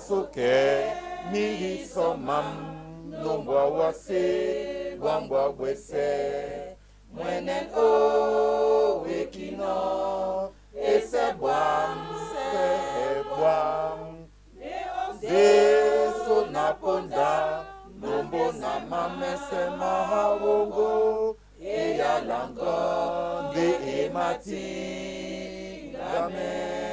soke mi somam nombwa wase wambwa wese mwenen o wekino ese bwam de so naponda nombo na mamese mahawongo e ya lango de emati amen.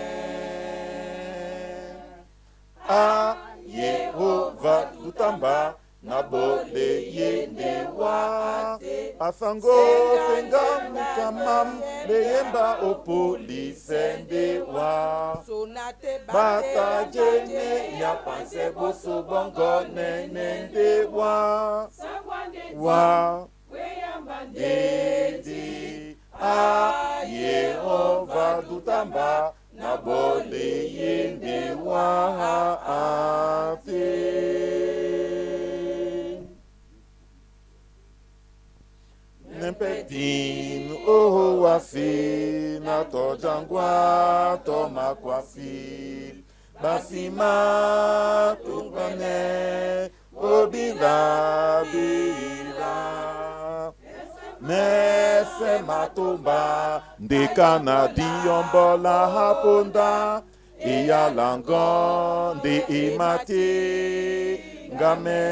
A Yehova tutamba na bole yende wa asango senga mukamam leyemba opoli sende wa bata jene ya panse boso bongo nenende wa dedi a Yehova tutamba na bole yende wa ate. Nempedin o wasi na to jangwa to makwasi basima tungane obila bila mese matumba ndekana diombola haponda iya langon de imati ngame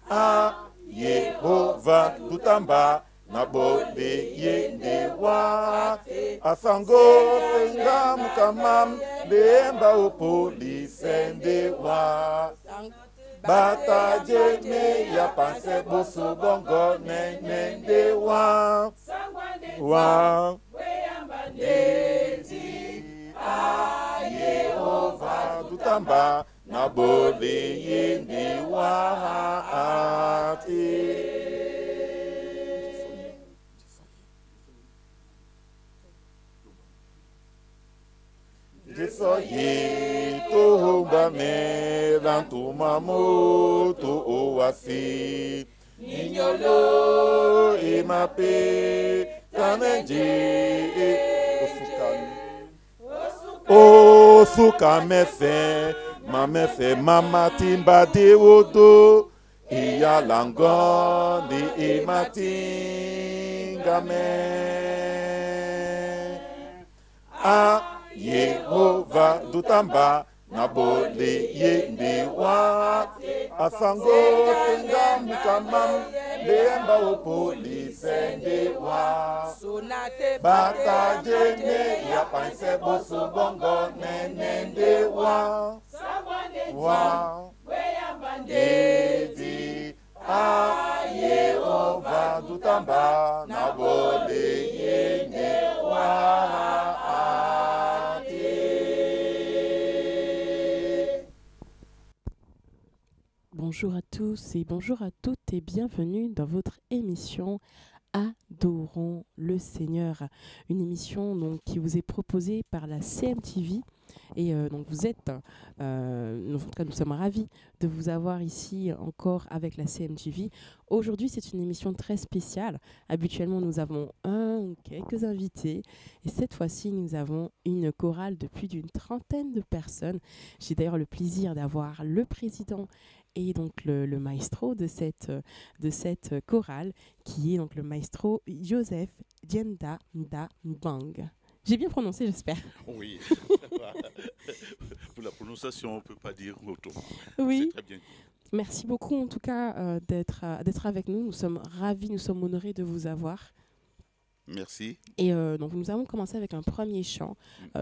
a Yehova tutamba na bode yende wa asango senga mukamam lemba opoli sende wa bata jene ya panse boso bongo nenende wa dedi a Yehova tutamba na bode yende wa ate. Jesoye to bame lantu mamoto oasi ninyolo emape kanenje osuka mefe mama timba de odo iya langon de ematingame a Yehova dutamba na bole yende wa asango senga mukamam lemba opoli sende wa bata jene ya panse boso bongo nenende wa dedi a Yehova dutamba na bole yende wa. Bonjour à tous et bonjour à toutes et bienvenue dans votre émission Adorons le Seigneur. Une émission donc, qui vous est proposée par la CMTV. Et donc vous êtes, en tout cas nous sommes ravis de vous avoir ici encore avec la CMTV. Aujourd'hui c'est une émission très spéciale. Habituellement nous avons un ou quelques invités. Et cette fois-ci nous avons une chorale de plus d'une trentaine de personnes. J'ai d'ailleurs le plaisir d'avoir le président et donc le maestro de cette chorale, qui est donc le maestro Joseph Dienda Nda Mbang. J'ai bien prononcé, j'espère. Oui. Pour la prononciation, on ne peut pas dire autrement. Oui. C'est très bien. Merci beaucoup en tout cas d'être avec nous. Nous sommes ravis, nous sommes honorés de vous avoir. Merci. Et donc nous allons commencer avec un premier chant,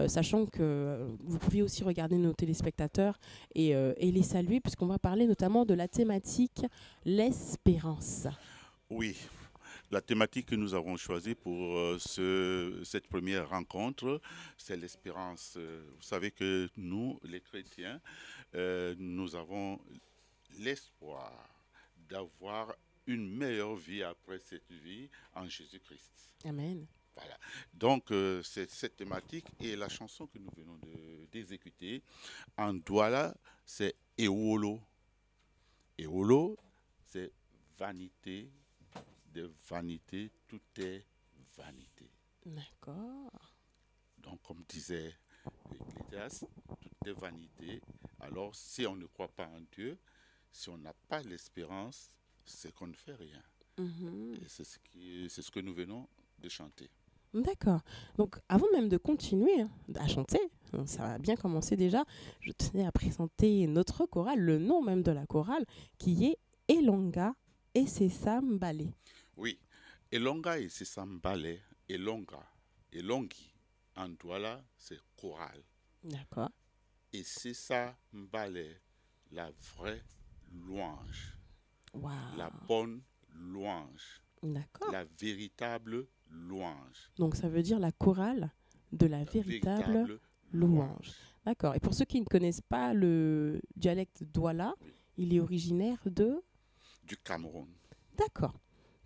sachant que vous pouvez aussi regarder nos téléspectateurs et les saluer, puisqu'on va parler notamment de la thématique l'espérance. Oui, la thématique que nous avons choisie pour cette première rencontre, c'est l'espérance. Vous savez que nous, les chrétiens, nous avons l'espoir d'avoir une meilleure vie après cette vie en Jésus-Christ. Amen. Voilà. Donc, c'est cette thématique et la chanson que nous venons d'exécuter en Douala, c'est Eolo. Eolo, c'est vanité de vanité, tout est vanité. D'accord. Donc, comme disait tout est vanité. Alors, si on ne croit pas en Dieu, si on n'a pas l'espérance, c'est qu'on ne fait rien. Et c'est ce que nous venons de chanter. D'accord. Donc, avant même de continuer à chanter, ça va bien commencer déjà, je tenais à présenter notre chorale, le nom même de la chorale, qui est Elonga et Sesambale. Oui, Elonga et Sesambale, Elonga, Elongi, en Douala, c'est chorale. D'accord. Et Sesambale, la vraie louange, Waouh. la bonne louange, D'accord. la véritable louange. Donc, ça veut dire la chorale de la véritable louange. D'accord. Et pour ceux qui ne connaissent pas le dialecte Douala, il est originaire du Cameroun. D'accord.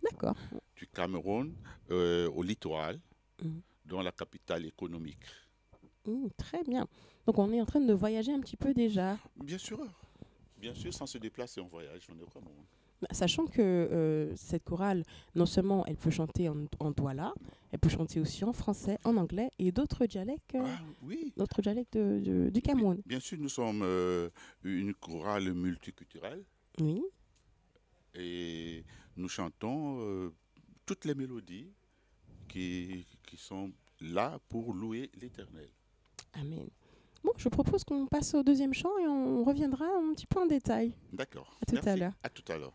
D'accord. Du Cameroun au littoral, dont la capitale économique. Très bien. Donc, on est en train de voyager un petit peu déjà. Bien sûr, sans se déplacer, on voyage, on est au Cameroun. Sachant que cette chorale, non seulement elle peut chanter en douala, elle peut chanter aussi en français, en anglais et d'autres dialectes, d'autres dialectes du Cameroun. Bien sûr, nous sommes une chorale multiculturelle. Oui. Et nous chantons toutes les mélodies qui sont là pour louer l'Éternel. Amen. Bon, je propose qu'on passe au deuxième chant et on reviendra un petit peu en détail. D'accord. À tout à l'heure. À tout à l'heure.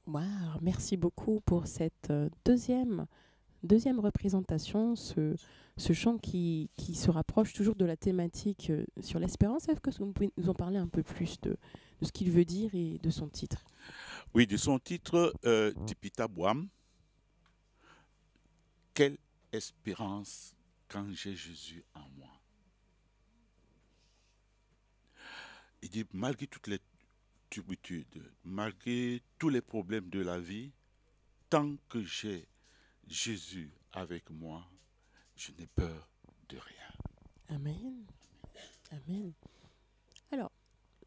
Wow, merci beaucoup pour cette deuxième représentation, ce chant qui se rapproche toujours de la thématique sur l'espérance. Est-ce que vous pouvez nous en parler un peu plus de ce qu'il veut dire et de son titre? Oui, de son titre, Tipita Boam. Quelle espérance quand j'ai Jésus en moi. Il dit, malgré toutes les turpitudes, malgré tous les problèmes de la vie, tant que j'ai Jésus avec moi, je n'ai peur de rien. Amen. Amen. Alors,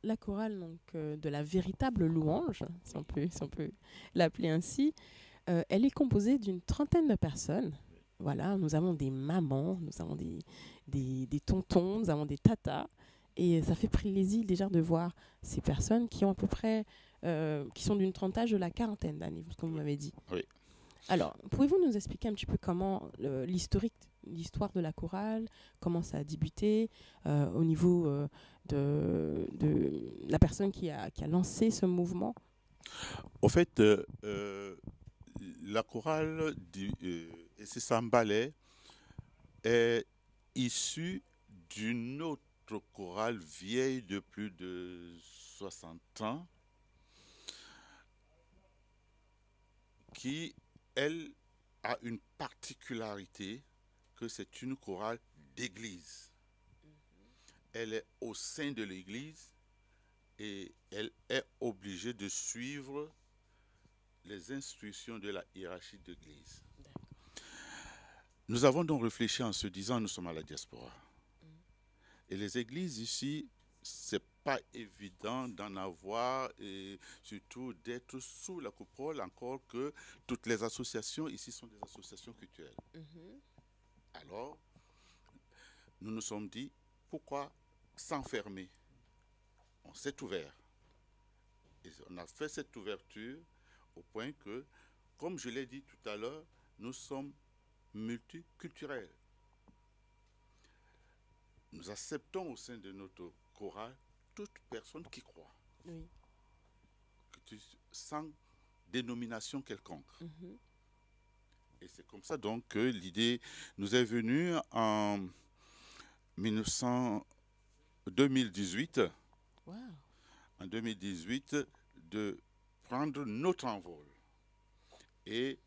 la chorale donc, de la véritable louange, si on peut l'appeler ainsi, elle est composée d'une trentaine de personnes. Voilà, nous avons des mamans, nous avons des tontons, nous avons des tatas. Et ça fait plaisir déjà de voir ces personnes qui ont à peu près, qui sont d'une trentaine de la quarantaine d'années, comme vous m'avez dit. Oui. Alors, pouvez-vous nous expliquer un petit peu comment l'histoire de la chorale, comment ça a débuté au niveau de la personne qui a lancé ce mouvement? Au fait, la chorale Essesambale est issue d'une autre chorale vieille de plus de 60 ans qui, elle, a une particularité que c'est une chorale d'église. Elle est au sein de l'église et elle est obligée de suivre les instructions de la hiérarchie d'église. Nous avons donc réfléchi en se disant, nous sommes à la diaspora. Et les églises ici, c'est pas évident d'en avoir et surtout d'être sous la coupole, encore que toutes les associations ici sont des associations culturelles. Alors, nous nous sommes dit, pourquoi s'enfermer? On s'est ouvert. Et on a fait cette ouverture au point que, comme je l'ai dit tout à l'heure, nous sommes multiculturels. Nous acceptons au sein de notre chorale toute personne qui croit, Oui. sans dénomination quelconque. Et c'est comme ça donc que l'idée nous est venue en 2018, Wow. en 2018 de prendre notre envol et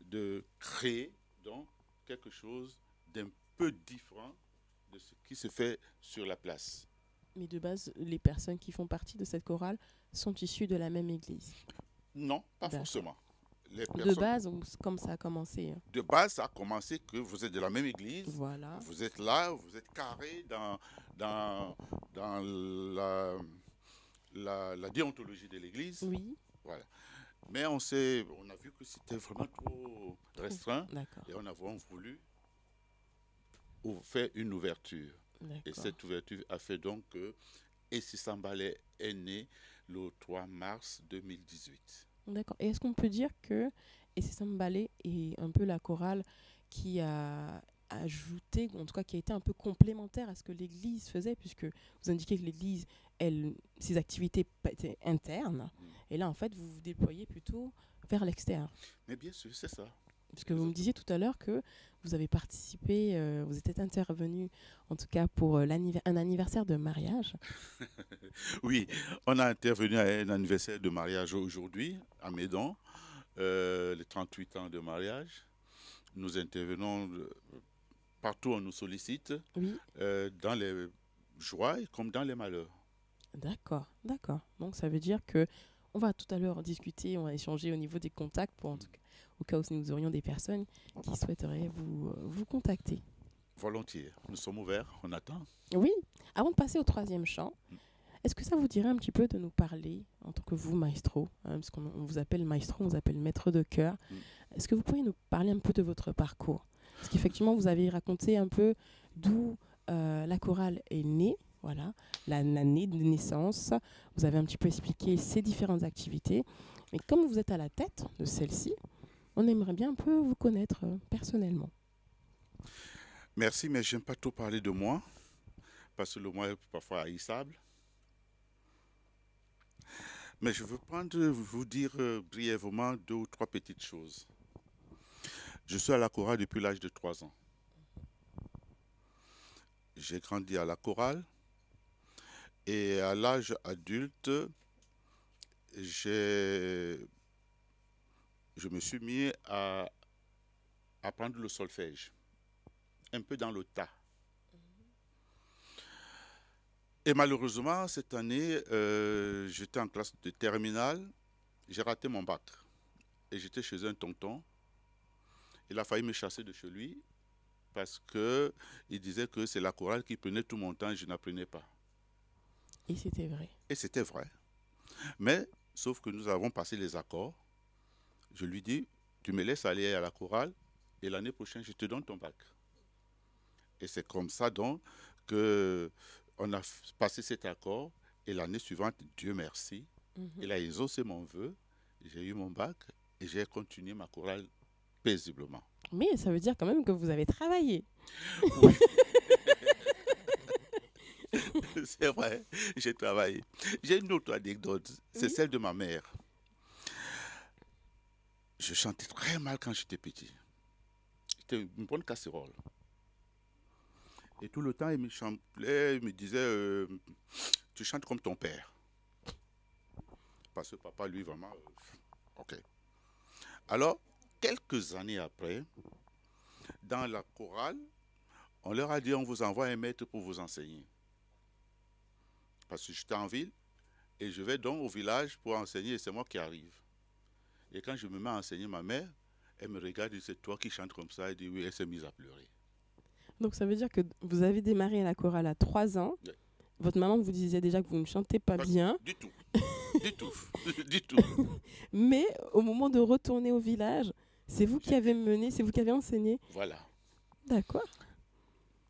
de créer donc quelque chose d'un peu différent de ce qui se fait sur la place. Mais de base, les personnes qui font partie de cette chorale sont issues de la même église. Non, pas D'accord. forcément. Les De personnes- base, comme ça a commencé. Hein. de base, ça a commencé que vous êtes de la même église, Voilà. vous êtes là, vous êtes carré dans la déontologie de l'église. Oui. Voilà. Mais on a vu que c'était vraiment trop restreint D'accord. et on a vraiment voulu faire une ouverture. Et D'accord. cette ouverture a fait donc que Essesambale est né le 3 mars 2018. D'accord. Et est-ce qu'on peut dire que Essesambale est un peu la chorale qui a ajouté, ou en tout cas qui a été un peu complémentaire à ce que l'Église faisait, puisque vous indiquez que l'Église, ses activités étaient internes, et là en fait vous vous déployez plutôt vers l'extérieur. Mais bien sûr, c'est ça. Parce que vous me disiez tout à l'heure que vous avez participé, vous étiez intervenu en tout cas pour un anniversaire de mariage. Oui, on a intervenu à un anniversaire de mariage aujourd'hui à Médon, les 38 ans de mariage. Nous intervenons partout où on nous sollicite, Oui. dans les joies comme dans les malheurs. D'accord, d'accord. Donc ça veut dire que on va tout à l'heure discuter, on va échanger au niveau des contacts pour en tout cas, au cas où nous aurions des personnes qui souhaiteraient vous contacter. Volontiers, nous sommes ouverts, on attend. Oui. Avant de passer au troisième chant, est-ce que ça vous dirait un petit peu de nous parler, en tant que vous, maestro, parce qu'on vous appelle maestro, on vous appelle maître de chœur. Est-ce que vous pourriez nous parler un peu de votre parcours? Parce qu'effectivement, vous avez raconté un peu d'où la chorale est née, voilà, l'année de naissance. Vous avez un petit peu expliqué ses différentes activités. Mais comme vous êtes à la tête de celle-ci, on aimerait bien un peu vous connaître personnellement. Merci, mais je n'aime pas trop parler de moi, parce que le moi est parfois haïssable. Mais je veux vous dire brièvement 2 ou 3 petites choses. Je suis à la chorale depuis l'âge de 3 ans. J'ai grandi à la chorale et à l'âge adulte, je me suis mis à apprendre le solfège un peu dans le tas. Et malheureusement, cette année, j'étais en classe de terminale, j'ai raté mon bac. Et j'étais chez un tonton. Il a failli me chasser de chez lui parce qu'il disait que c'est la chorale qui prenait tout mon temps et je n'apprenais pas. Et c'était vrai. Et c'était vrai. Mais, sauf que nous avons passé les accords. Je lui dis, tu me laisses aller à la chorale et l'année prochaine, je te donne ton bac. Et c'est comme ça donc qu'on a passé cet accord. Et l'année suivante, Dieu merci, il a exaucé mon vœu. J'ai eu mon bac et j'ai continué ma chorale paisiblement. Mais ça veut dire quand même que vous avez travaillé. Oui. C'est vrai, j'ai travaillé. J'ai une autre anecdote, c'est celle de ma mère. Je chantais très mal quand j'étais petit. C'était une bonne casserole. Et tout le temps, il me chantait, il me disait, tu chantes comme ton père. Parce que papa, lui, vraiment, ok. Alors, quelques années après, dans la chorale, on leur a dit, on vous envoie un maître pour vous enseigner. Parce que j'étais en ville et je vais donc au village pour enseigner et c'est moi qui arrive. Et quand je me mets à enseigner ma mère, elle me regarde et dit, c'est toi qui chantes comme ça. Elle dit oui, elle s'est mise à pleurer. Donc ça veut dire que vous avez démarré à la chorale à 3 ans. Oui. Votre maman vous disait déjà que vous ne chantez pas bien. Du tout. Du tout. Du tout. Mais au moment de retourner au village, c'est vous qui avez mené, c'est vous qui avez enseigné. Voilà. D'accord.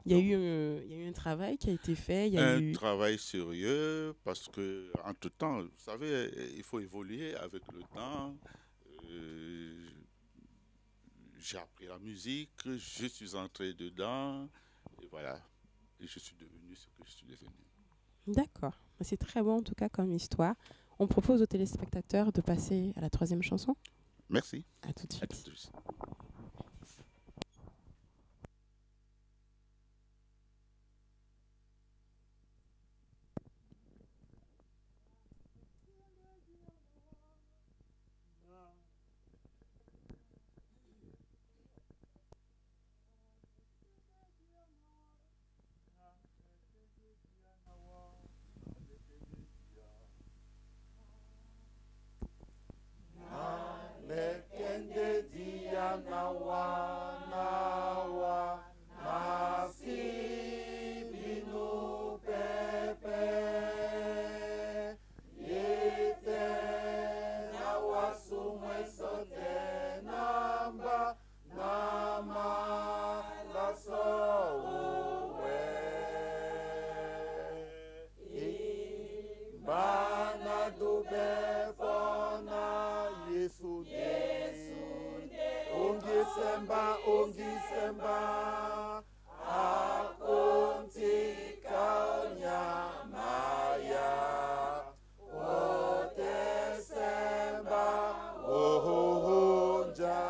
Il y a eu un travail qui a été fait. Il y a Un eu... travail sérieux parce que entre-temps, vous savez, il faut évoluer avec le temps. J'ai appris la musique, je suis entré dedans et voilà. Et je suis devenu ce que je suis devenu. D'accord. C'est très bon en tout cas comme histoire. On propose aux téléspectateurs de passer à la 3e chanson. Merci. À tout de À suite. tout de suite. Ongisemba, akuntika nyamaya, otesemba, ohonja,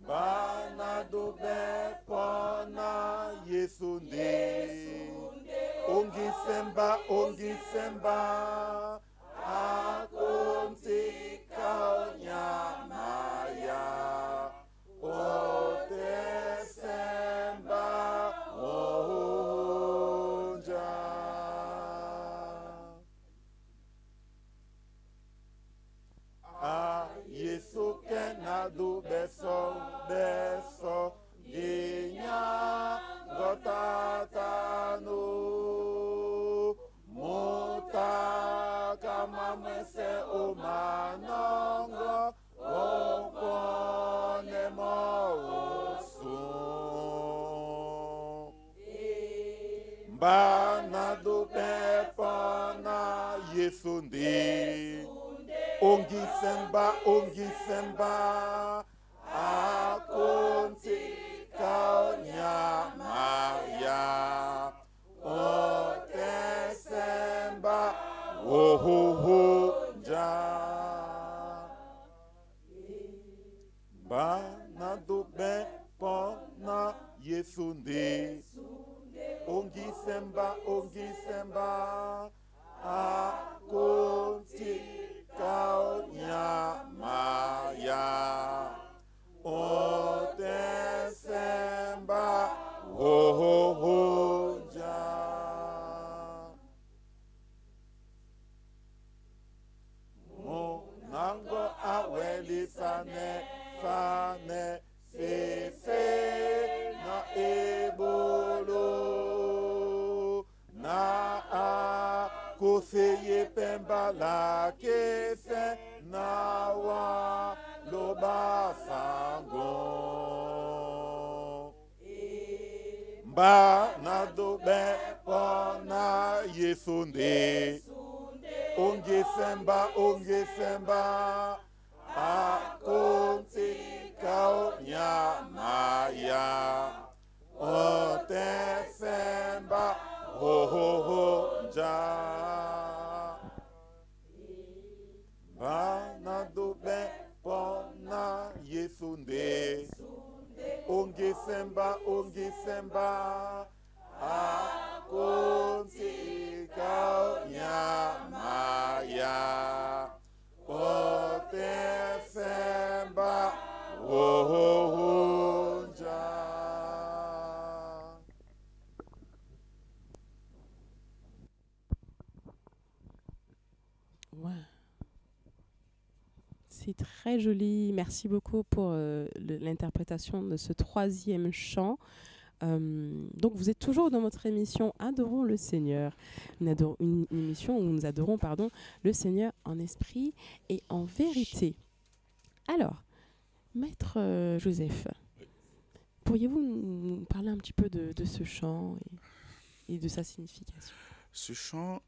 bana dube pona yesunde, ongisemba, akuntika nyamaya, otesemba, ohonja. Yesu kenadu beso, ginya gotatanu, muta kama mwese umanongo, okone mousu. Bana du pepona yesundi, ongisemba, akunti kaunyamaya, otesemba, ohohonja. Bana du pepona yesundi, ongisemba, akunti kaunyamaya, Banado ben pona yesunde. Onge semba. Akonti kao nyamaya. Ote semba. Ho ho ho ja. Banado ben pona yesunde. Onge semba. Akonti kao nyamaya. Ote semba. Ho ho ho ja. Ouais. C'est très joli. Merci beaucoup pour l'interprétation de ce troisième chant. Donc, vous êtes toujours dans votre émission Adorons le Seigneur, une émission où nous adorons le Seigneur en esprit et en vérité. Alors, Maître Joseph, pourriez-vous nous parler un petit peu de ce chant et de sa signification? Ce chant,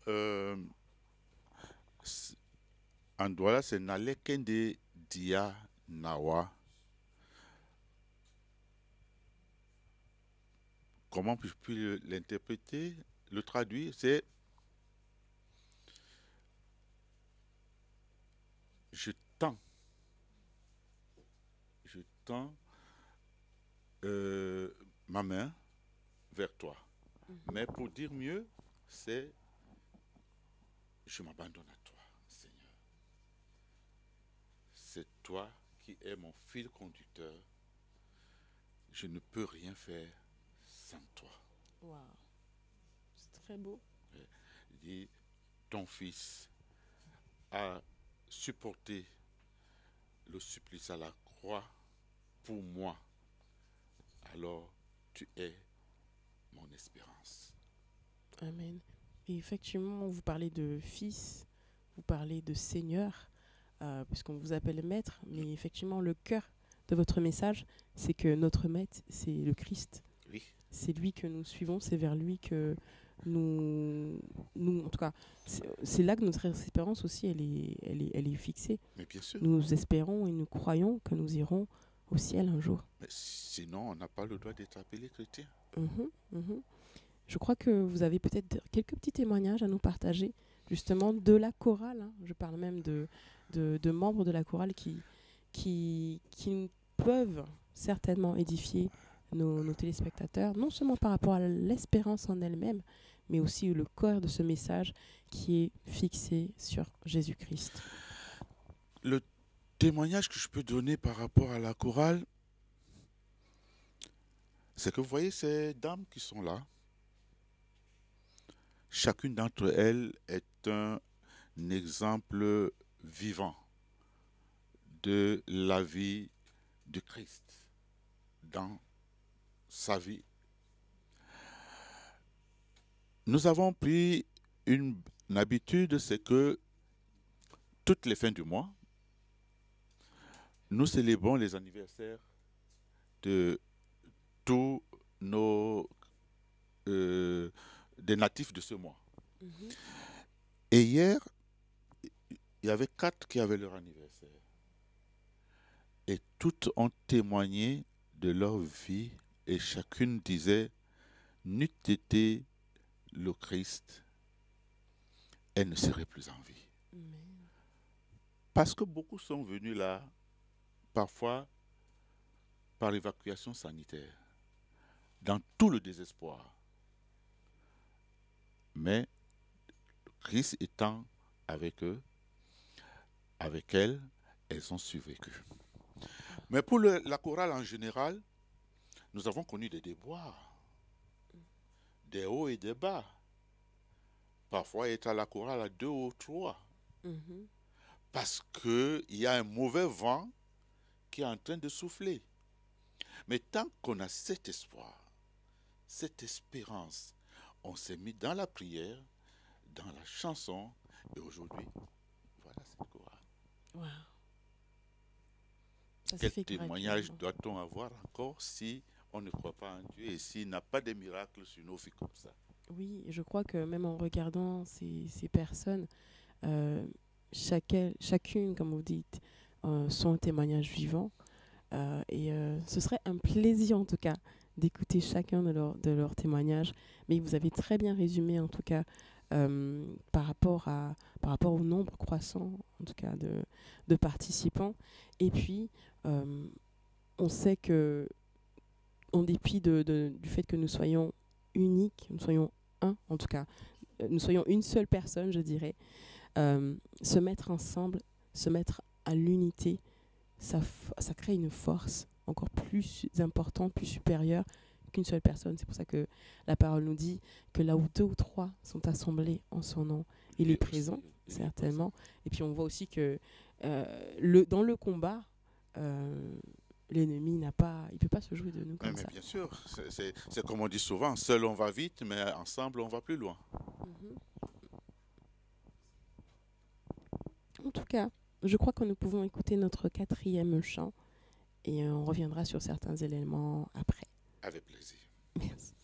en Douala, c'est Nalekende Dia Nawa. Comment je puis l'interpréter, le traduire, c'est je tends ma main vers toi. Mais pour dire mieux, c'est je m'abandonne à toi, Seigneur. C'est toi qui es mon fil conducteur. Je ne peux rien faire sans toi. Wow. C'est très beau. Il dit, ton fils a supporté le supplice à la croix pour moi. Alors tu es mon espérance. Amen. Et effectivement, vous parlez de fils, vous parlez de Seigneur, puisqu'on vous appelle maître, mais effectivement, le cœur de votre message, c'est que notre maître, c'est le Christ. Oui. C'est lui que nous suivons, c'est vers lui que nous en tout cas, c'est là que notre espérance aussi, elle est fixée. Mais bien sûr. Nous espérons et nous croyons que nous irons au ciel un jour. Mais sinon, on n'a pas le droit d'être appelé chrétien. Je crois que vous avez peut-être quelques petits témoignages à nous partager, justement, de la chorale. Je parle même de membres de la chorale qui peuvent certainement édifier nos téléspectateurs, non seulement par rapport à l'espérance en elle-même, mais aussi le cœur de ce message qui est fixé sur Jésus-Christ. Le témoignage que je peux donner par rapport à la chorale, c'est que vous voyez ces dames qui sont là. Chacune d'entre elles est un exemple vivant de la vie de Christ dans sa vie. Nous avons pris une habitude, c'est que toutes les fins du mois, nous célébrons les anniversaires de tous des natifs de ce mois. Et hier, il y avait 4 qui avaient leur anniversaire. Et toutes ont témoigné de leur vie et chacune disait, n'eût été le Christ, elle ne serait plus en vie. Parce que beaucoup sont venus là, parfois par évacuation sanitaire, dans tout le désespoir. Mais Christ étant avec eux, avec elles, elles ont survécu. Mais pour la chorale en général, nous avons connu des déboires, des hauts et des bas. Parfois, être à la chorale à 2 ou 3. Parce qu'il y a un mauvais vent qui est en train de souffler. Mais tant qu'on a cet espoir, cette espérance, on s'est mis dans la prière, dans la chanson, et aujourd'hui, voilà cette chorale. Wow. Quel témoignage doit-on avoir encore si on ne croit pas en Dieu et s'il n'a pas de miracles sur nos vies comme ça. Oui, je crois que même en regardant ces personnes, chacune, comme vous dites, sont un témoignage vivant. Ce serait un plaisir, en tout cas, d'écouter chacun de leurs témoignages. Mais vous avez très bien résumé, en tout cas, par rapport au nombre croissant, en tout cas, de participants. Et puis, on sait que, en dépit du fait que nous soyons uniques, nous soyons un, en tout cas, nous soyons une seule personne, je dirais, se mettre ensemble, se mettre à l'unité, ça crée une force encore plus importante, plus supérieure qu'une seule personne. C'est pour ça que la parole nous dit que là où 2 ou 3 sont assemblés en son nom, il est présent, certainement. Et puis on voit aussi que dans le combat, l'ennemi il ne peut pas se jouer de nous comme ça. Bien sûr, c'est comme on dit souvent, seul on va vite, mais ensemble on va plus loin. En tout cas, je crois que nous pouvons écouter notre 4e chant et on reviendra sur certains éléments après. Avec plaisir. Merci.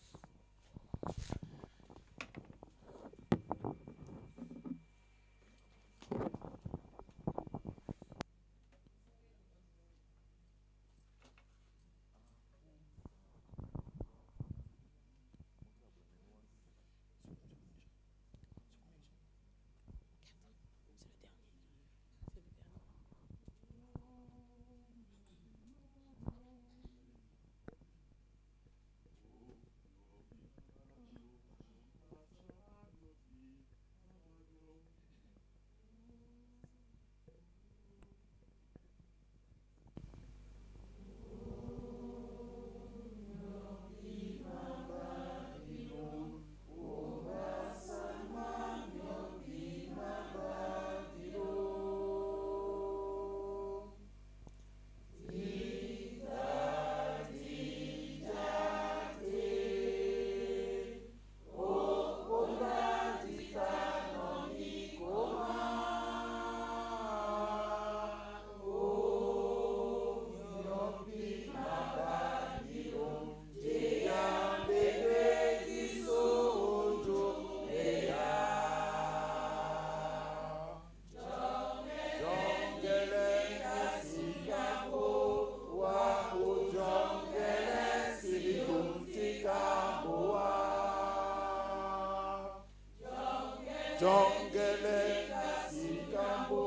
Jongele sikambo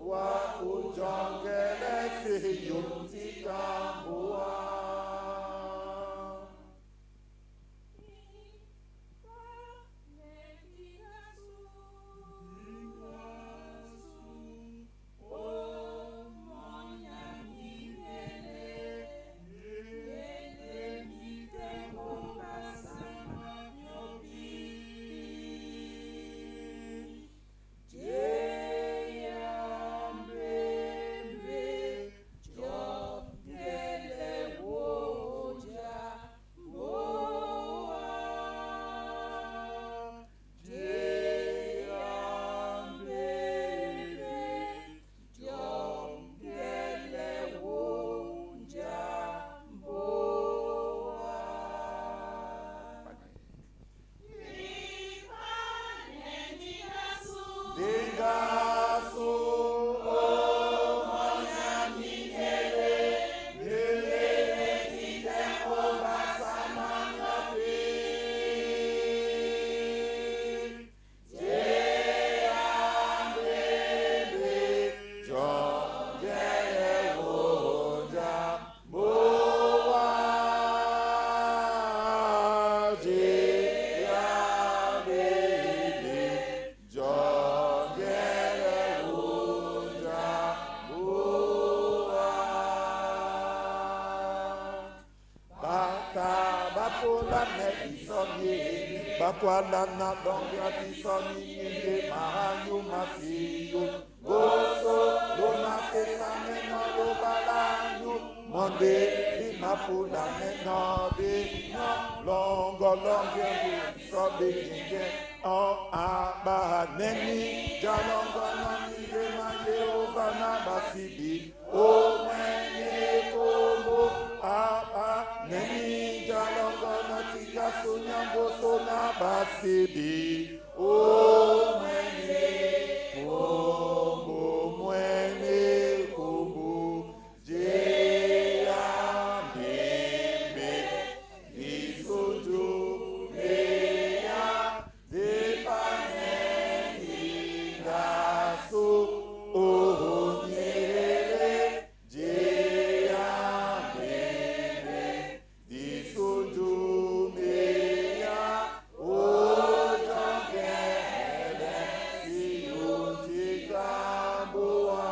wa ujongele siyumti kambo wa. Bakwala na donga tisoni nge mahanyu masiyo goso dona kesame no lobalanyu monde di mapula no bi no longo sobe nge o aba neni jalongo na nge manje obana basibi o neni komo aba neni basibi o mwene kombo mwene kombo jeya mbembe isojo meya depaneni gaso onyere jeya mbembe isojo meya ojongele si ojikamboa.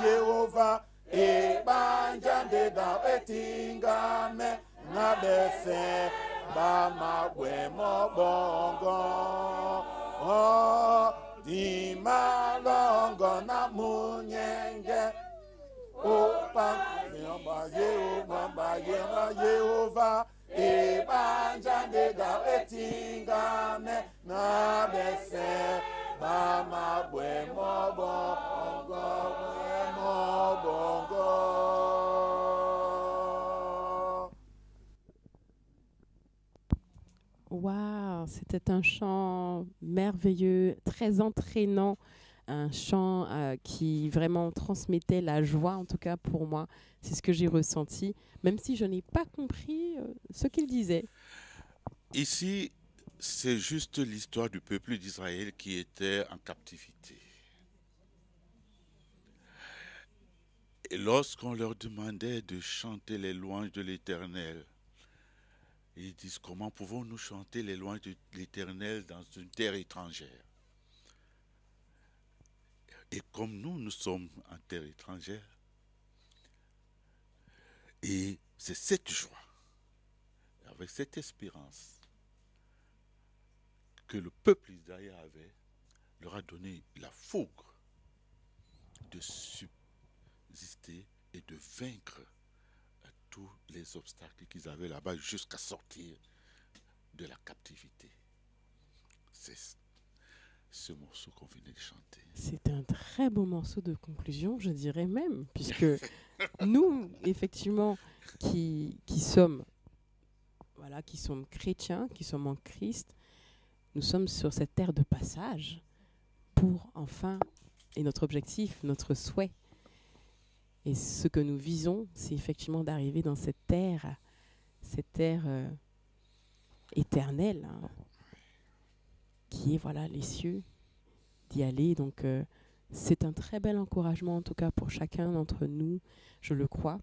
Yehova ebanjande da etingame na bese ba magwe mo bongo di malongo na munyenge opa ba Yehova ebanjande da etingame na bese ba magwe mo bongo mo bongo. Waouh, c'était un chant merveilleux, très entraînant, un chant qui vraiment transmettait la joie, en tout cas pour moi. C'est ce que j'ai ressenti, même si je n'ai pas compris ce qu'il disait. Ici, c'est juste l'histoire du peuple d'Israël qui était en captivité. Et lorsqu'on leur demandait de chanter les louanges de l'Éternel, ils disent: comment pouvons-nous chanter les louanges de l'Éternel dans une terre étrangère? Et comme nous sommes en terre étrangère, et c'est cette joie, avec cette espérance que le peuple d'Israël avait, leur a donné la fougue de subsister et de vaincre tous les obstacles qu'ils avaient là-bas jusqu'à sortir de la captivité. C'est ce morceau qu'on venait de chanter. C'est un très beau morceau de conclusion, je dirais même, puisque nous, effectivement, qui sommes chrétiens, qui sommes en Christ, nous sommes sur cette terre de passage pour enfin, et notre objectif, notre souhait, et ce que nous visons, c'est effectivement d'arriver dans cette terre éternelle, hein, qui est les cieux, d'y aller. Donc, c'est un très bel encouragement, en tout cas pour chacun d'entre nous, je le crois.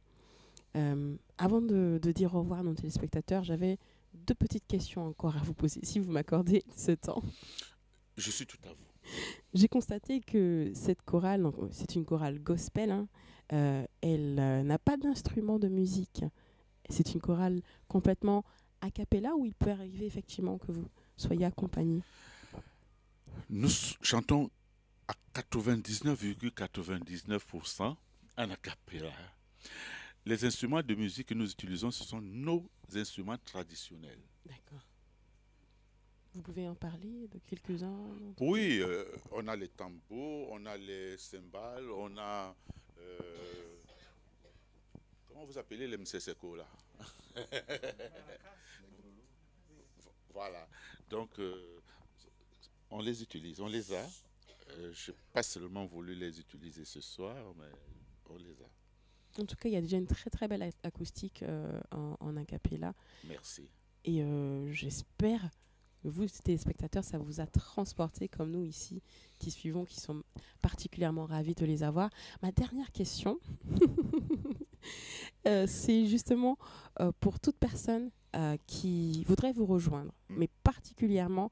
Avant de dire au revoir à nos téléspectateurs, j'avais 2 petites questions encore à vous poser, si vous m'accordez ce temps. Je suis tout à vous. J'ai constaté que cette chorale, donc, c'est une chorale gospel, hein, elle n'a pas d'instrument de musique. C'est une chorale complètement a cappella, où il peut arriver effectivement que vous soyez accompagné. Nous chantons à 99,99% en a cappella. Les instruments de musique que nous utilisons, ce sont nos instruments traditionnels. D'accord. Vous pouvez en parler de quelques-uns? Oui, on a les tambours, on a les cymbales, on a... comment vous appelez les mseseko là? Voilà. Donc, on les utilise, on les a. Je n'ai pas seulement voulu les utiliser ce soir, mais on les a. En tout cas, il y a déjà une très très belle acoustique en a cappella. Merci. Et j'espère que vous, téléspectateurs, ça vous a transporté comme nous ici, qui suivons, qui sommes particulièrement ravis de les avoir. Ma dernière question, c'est justement pour toute personne qui voudrait vous rejoindre, mais particulièrement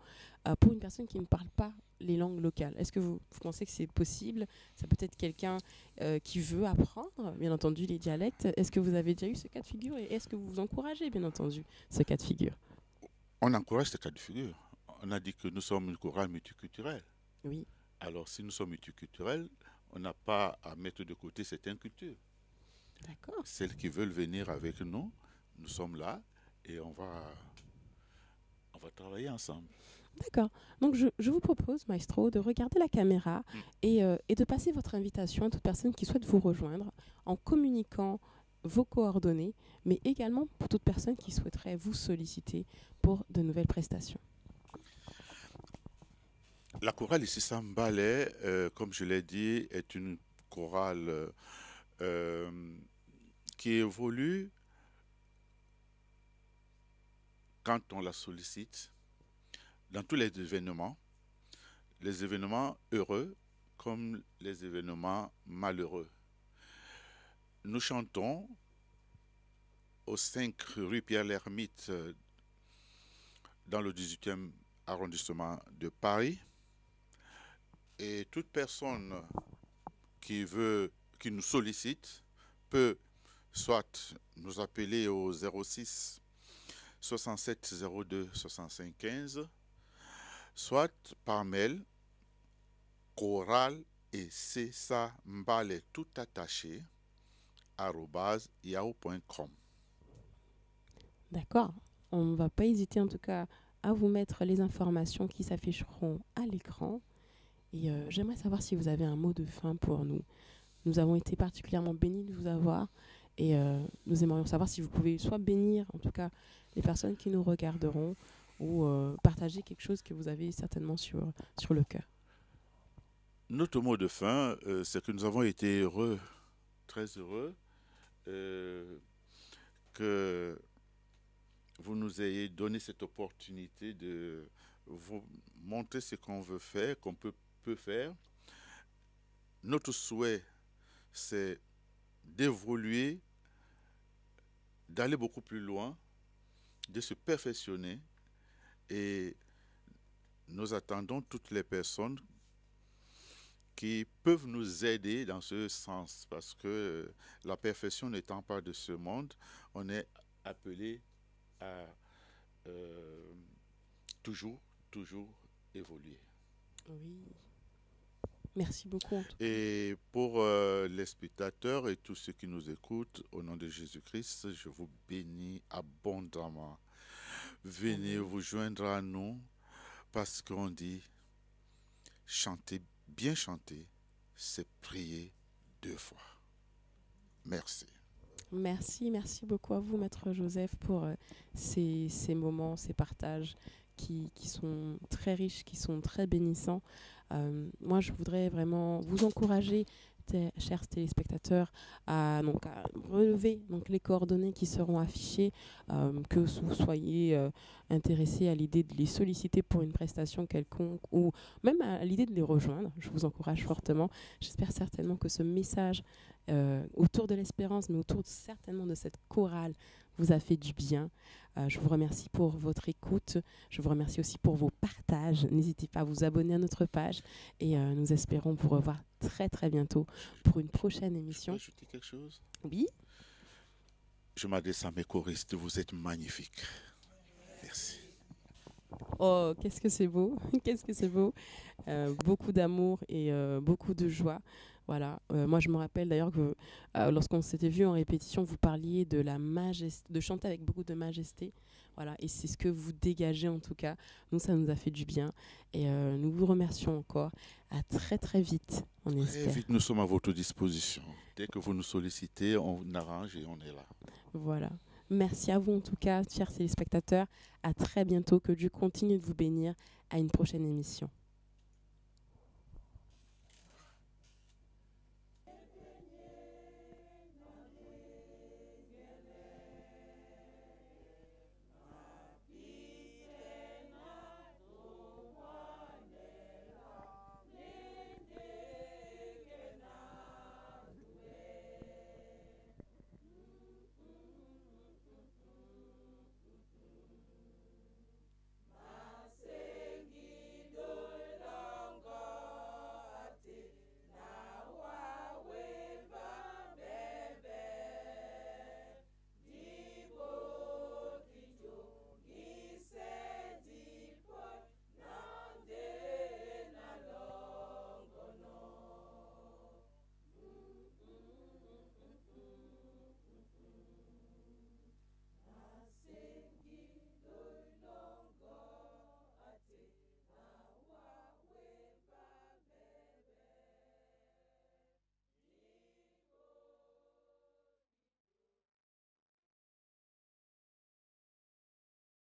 pour une personne qui ne parle pas les langues locales. Est-ce que vous pensez que c'est possible? Ça peut être quelqu'un qui veut apprendre, bien entendu, les dialectes. Est-ce que vous avez déjà eu ce cas de figure et est-ce que vous encouragez, bien entendu, ce cas de figure? On encourage ce cas de figure. On a dit que nous sommes une chorale multiculturelle. Oui. Alors, si nous sommes multiculturels, on n'a pas à mettre de côté certaines cultures. D'accord. Celles qui veulent venir avec nous, nous sommes là et on va travailler ensemble. D'accord. Donc, je vous propose, Maestro, de regarder la caméra et de passer votre invitation à toute personne qui souhaite vous rejoindre en communiquant vos coordonnées, mais également pour toute personne qui souhaiterait vous solliciter pour de nouvelles prestations. La chorale ici, Sambalais, comme je l'ai dit, est une chorale qui évolue quand on la sollicite dans tous les événements heureux comme les événements malheureux. Nous chantons au 5 rue Pierre-l'Ermite dans le 18e arrondissement de Paris. Et toute personne qui nous sollicite peut soit nous appeler au 06 67 02 65 15, soit par mail chorale et c'est ça mbale tout attaché @yahoo.com. D'accord. On ne va pas hésiter en tout cas à vous mettre les informations qui s'afficheront à l'écran. Et j'aimerais savoir si vous avez un mot de fin pour nous. Nous avons été particulièrement bénis de vous avoir et nous aimerions savoir si vous pouvez soit bénir en tout cas les personnes qui nous regarderont ou partager quelque chose que vous avez certainement sur le cœur. Notre mot de fin, c'est que nous avons été heureux, très heureux, que vous nous ayez donné cette opportunité de vous montrer ce qu'on veut faire, qu'on peut faire. Notre souhait, c'est d'évoluer, d'aller beaucoup plus loin, de se perfectionner et nous attendons toutes les personnes qui peuvent nous aider dans ce sens parce que la perfection n'étant pas de ce monde, on est appelé à toujours évoluer. Oui. Merci beaucoup. Et pour les spectateurs et tous ceux qui nous écoutent, au nom de Jésus-Christ, je vous bénis abondamment. Venez vous joindre à nous parce qu'on dit chanter, bien chanter, c'est prier 2 fois. Merci. Merci beaucoup à vous, Maître Joseph, pour ces moments, ces partages qui sont très riches, qui sont très bénissants. Moi, je voudrais vraiment vous encourager, chers téléspectateurs, à relever les coordonnées qui seront affichées, que vous soyez intéressés à l'idée de les solliciter pour une prestation quelconque ou même à l'idée de les rejoindre. Je vous encourage fortement. J'espère certainement que ce message autour de l'espérance, mais autour certainement de cette chorale, vous a fait du bien. Je vous remercie pour votre écoute. Je vous remercie aussi pour vos partages. N'hésitez pas à vous abonner à notre page et nous espérons vous revoir très très bientôt pour une prochaine émission. Je peux ajouter quelque chose? Oui. Je m'adresse à mes choristes. Vous êtes magnifiques. Merci. Oh, qu'est-ce que c'est beau. Qu'est-ce que c'est beau. Beaucoup d'amour et beaucoup de joie. Voilà. Moi, je me rappelle d'ailleurs que lorsqu'on s'était vu en répétition, vous parliez de la majesté, de chanter avec beaucoup de majesté. Voilà. Et c'est ce que vous dégagez en tout cas. Nous, ça nous a fait du bien. Et nous vous remercions encore. À très très vite, on espère. Très vite, nous sommes à votre disposition. Dès que vous nous sollicitez, on arrange et on est là. Voilà. Merci à vous en tout cas, chers téléspectateurs. À très bientôt. Que Dieu continue de vous bénir. À une prochaine émission.